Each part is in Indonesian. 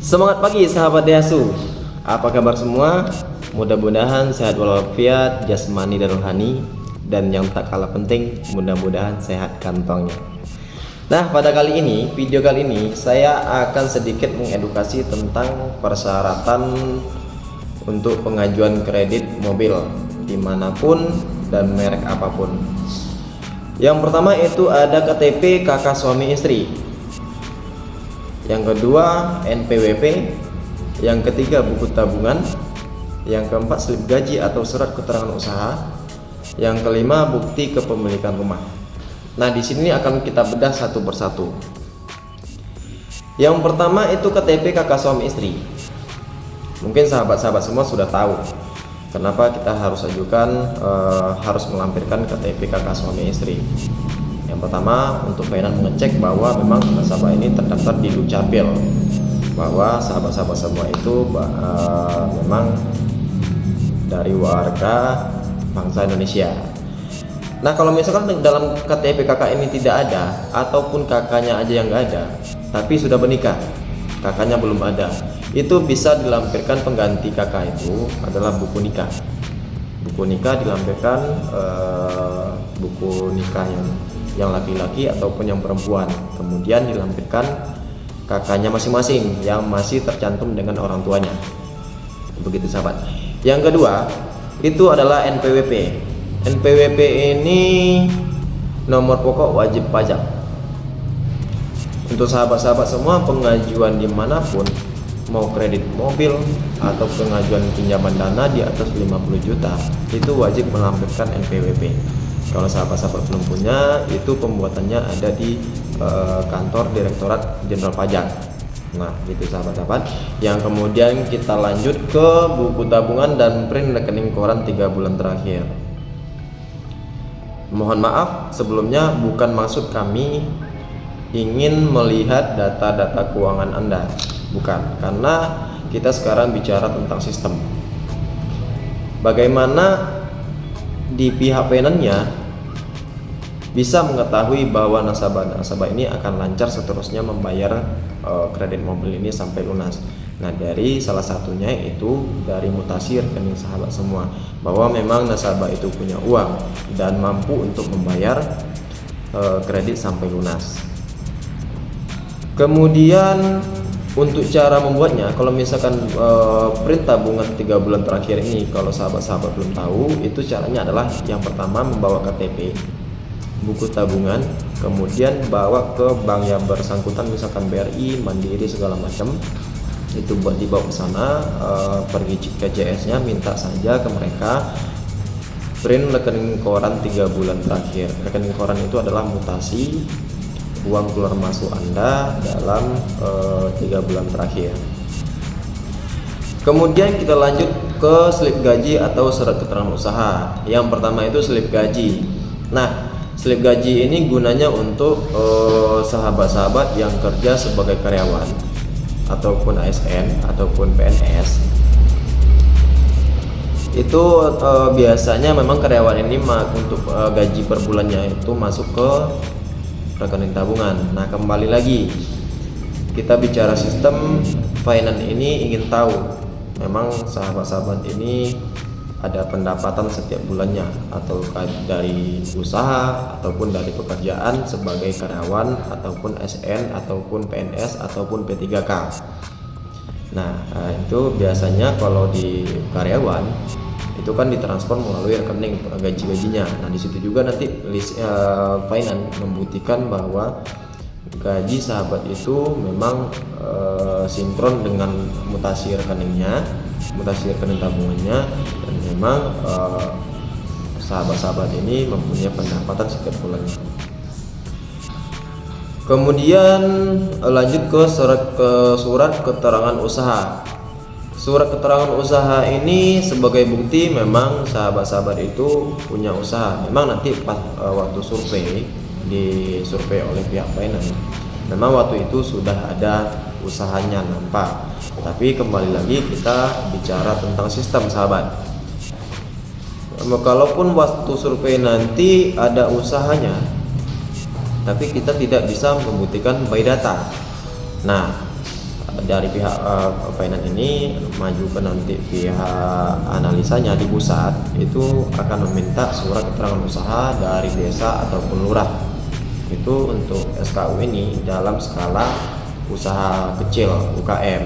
Semangat pagi sahabat Deasu. Apa kabar semua? Mudah-mudahan sehat walafiat jasmani dan rohani, dan yang tak kalah penting mudah-mudahan sehat kantongnya. Nah, pada video kali ini saya akan sedikit mengedukasi tentang persyaratan untuk pengajuan kredit mobil dimanapun dan merek apapun. Yang pertama itu ada KTP kakak suami istri. Yang kedua NPWP, yang ketiga buku tabungan, yang keempat slip gaji atau surat keterangan usaha, yang kelima bukti kepemilikan rumah. Nah, di sini akan kita bedah satu persatu. Yang pertama itu KTP kakak suami istri. Mungkin sahabat-sahabat semua sudah tahu kenapa kita harus harus melampirkan KTP kakak suami istri. Yang pertama, untuk pelayanan mengecek bahwa memang nasabah ini terdaftar di Dukcapil, bahwa sahabat-sahabat semua itu memang dari warga bangsa Indonesia. Nah, kalau misalkan dalam KTP kakak ini tidak ada, ataupun kakaknya aja yang nggak ada tapi sudah menikah, kakaknya belum ada, itu bisa dilampirkan pengganti kakak. Itu adalah buku nikah. Buku nikah dilampirkan, buku nikah yang laki-laki ataupun yang perempuan, kemudian dilampirkan kakaknya masing-masing yang masih tercantum dengan orang tuanya. Begitu sahabat. Yang kedua itu adalah NPWP. NPWP ini nomor pokok wajib pajak. Untuk sahabat-sahabat semua, pengajuan dimanapun, mau kredit mobil atau pengajuan pinjaman dana di atas 50 juta, itu wajib melampirkan NPWP. Kalau sahabat-sahabat belum punya, itu pembuatannya ada di kantor Direktorat Jenderal Pajak. Nah, gitu sahabat-sahabat. Yang kemudian kita lanjut ke buku tabungan dan print rekening koran 3 bulan terakhir. Mohon maaf sebelumnya, bukan maksud kami ingin melihat data-data keuangan Anda, bukan, karena kita sekarang bicara tentang sistem. Bagaimana di pihak penennya bisa mengetahui bahwa nasabah ini akan lancar seterusnya membayar kredit mobil ini sampai lunas. Nah, dari salah satunya itu dari mutasi rekening sahabat semua, bahwa memang nasabah itu punya uang dan mampu untuk membayar kredit sampai lunas. Kemudian untuk cara membuatnya, kalau misalkan print tabungan 3 bulan terakhir ini, kalau sahabat-sahabat belum tahu, itu caranya adalah yang pertama membawa KTP, buku tabungan, kemudian bawa ke bank yang bersangkutan, misalkan BRI, Mandiri, segala macam. Itu buat dibawa ke sana, pergi ke CS-nya, minta saja ke mereka print rekening koran 3 bulan terakhir. Rekening koran itu adalah mutasi uang keluar masuk Anda dalam 3 bulan terakhir. Kemudian kita lanjut ke slip gaji atau surat keterangan usaha. Yang pertama itu slip gaji. Nah, slip gaji ini gunanya untuk sahabat-sahabat yang kerja sebagai karyawan ataupun ASN ataupun PNS. Itu biasanya memang karyawan ini untuk gaji per bulannya itu masuk ke rekening tabungan. Nah, kembali lagi kita bicara sistem finance ini, ingin tahu memang sahabat-sahabat ini ada pendapatan setiap bulannya, atau dari usaha ataupun dari pekerjaan sebagai karyawan ataupun SN ataupun PNS ataupun P3K. Nah, itu biasanya kalau di karyawan itu kan ditransfer melalui rekening gaji-gajinya. Nah, di situ juga nanti finance membuktikan bahwa gaji sahabat itu memang sinkron dengan mutasi rekeningnya, mutasi rekening tabungannya, dan memang sahabat-sahabat ini mempunyai pendapatan setiap bulannya. Kemudian lanjut ke surat keterangan usaha. Surat keterangan usaha ini sebagai bukti memang sahabat-sahabat itu punya usaha. Memang nanti pas waktu disurvei oleh pihak finance, memang waktu itu sudah ada usahanya nampak. Tapi kembali lagi kita bicara tentang sistem sahabat. Kalaupun waktu survei nanti ada usahanya, tapi kita tidak bisa membuktikan by data. Nah, dari pihak finance ini maju ke nanti pihak analisanya di pusat, itu akan meminta surat keterangan usaha dari desa ataupun lurah. Itu untuk SKU ini dalam skala usaha kecil UKM.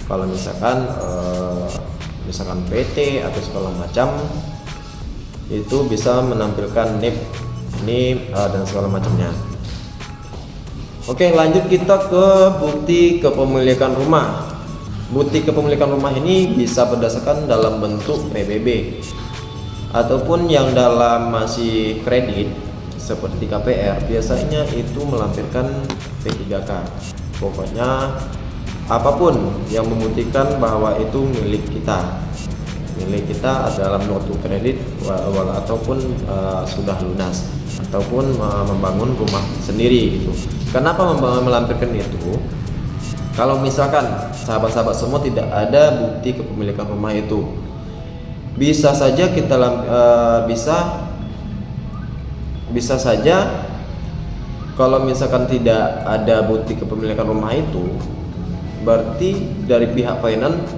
Kalau misalkan PT atau segala macam, itu bisa menampilkan NIP dan segala macamnya. Oke, lanjut kita ke bukti kepemilikan rumah. Bukti kepemilikan rumah ini bisa berdasarkan dalam bentuk PBB ataupun yang dalam masih kredit seperti KPR, biasanya itu melampirkan P3K. Pokoknya apapun yang membuktikan bahwa itu milik kita dalam kartu kredit ataupun sudah lunas ataupun membangun rumah sendiri gitu. Kenapa melampirkan itu? Kalau misalkan sahabat-sahabat semua tidak ada bukti kepemilikan rumah itu, bisa saja kita bisa saja kalau misalkan tidak ada bukti kepemilikan rumah itu, berarti dari pihak finance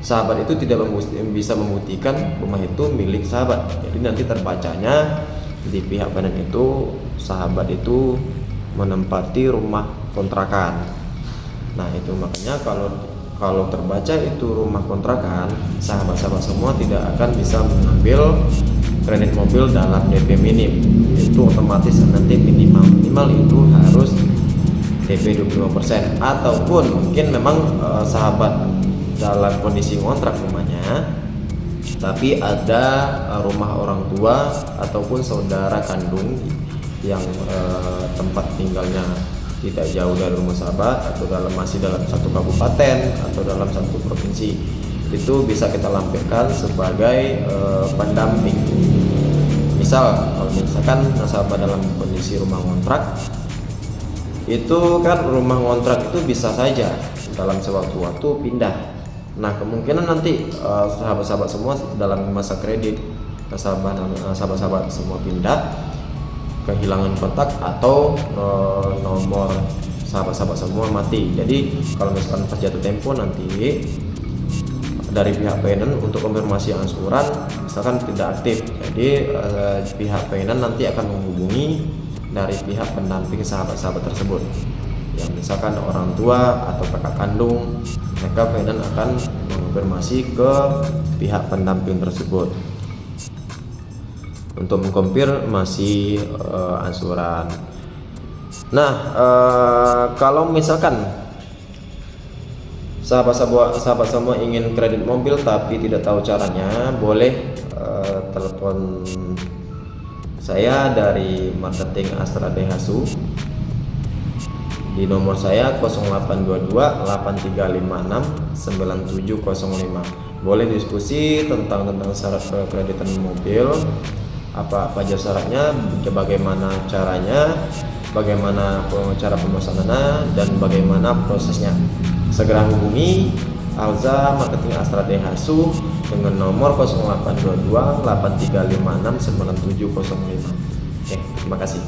sahabat itu tidak bisa membuktikan rumah itu milik sahabat. Jadi nanti terbacanya di pihak finance itu sahabat itu menempati rumah kontrakan. Nah, itu makanya kalau terbaca itu rumah kontrakan, sahabat-sahabat semua tidak akan bisa mengambil kredit mobil dalam DP minim. Itu otomatis nanti minimal itu harus DP 25%, ataupun mungkin memang sahabat dalam kondisi ngontrak rumahnya, tapi ada rumah orang tua ataupun saudara kandung yang tempat tinggalnya tidak jauh dari rumah sahabat atau masih dalam satu kabupaten atau dalam satu provinsi, itu bisa kita lampirkan sebagai pendamping. Misal kalau misalkan nasabah dalam kondisi rumah ngontrak, itu kan rumah ngontrak itu bisa saja dalam sewaktu-waktu pindah. Nah, kemungkinan nanti sahabat-sahabat semua dalam masa kredit, sahabat-sahabat semua pindah, kehilangan kontak atau nomor sahabat-sahabat semua mati. Jadi kalau misalkan pas jatuh tempo nanti dari pihak finance untuk konfirmasi angsuran misalkan tidak aktif, jadi pihak finance nanti akan menghubungi dari pihak pendamping sahabat-sahabat tersebut, yang misalkan orang tua atau kakak kandung, mereka finance akan mengonfirmasi ke pihak pendamping tersebut untuk mengkonfirmasi angsuran. Nah, kalau misalkan sahabat semua ingin kredit mobil tapi tidak tahu caranya, boleh telepon saya dari marketing Astra Daihatsu di nomor saya 0822 8356 9705. Boleh diskusi tentang syarat kreditan mobil, apa aja syaratnya, bagaimana caranya, bagaimana cara pemesanannya, dan bagaimana prosesnya. Segera hubungi Alza Marketing Astra Daihatsu dengan nomor 0822 8356 9705. Oke, terima kasih.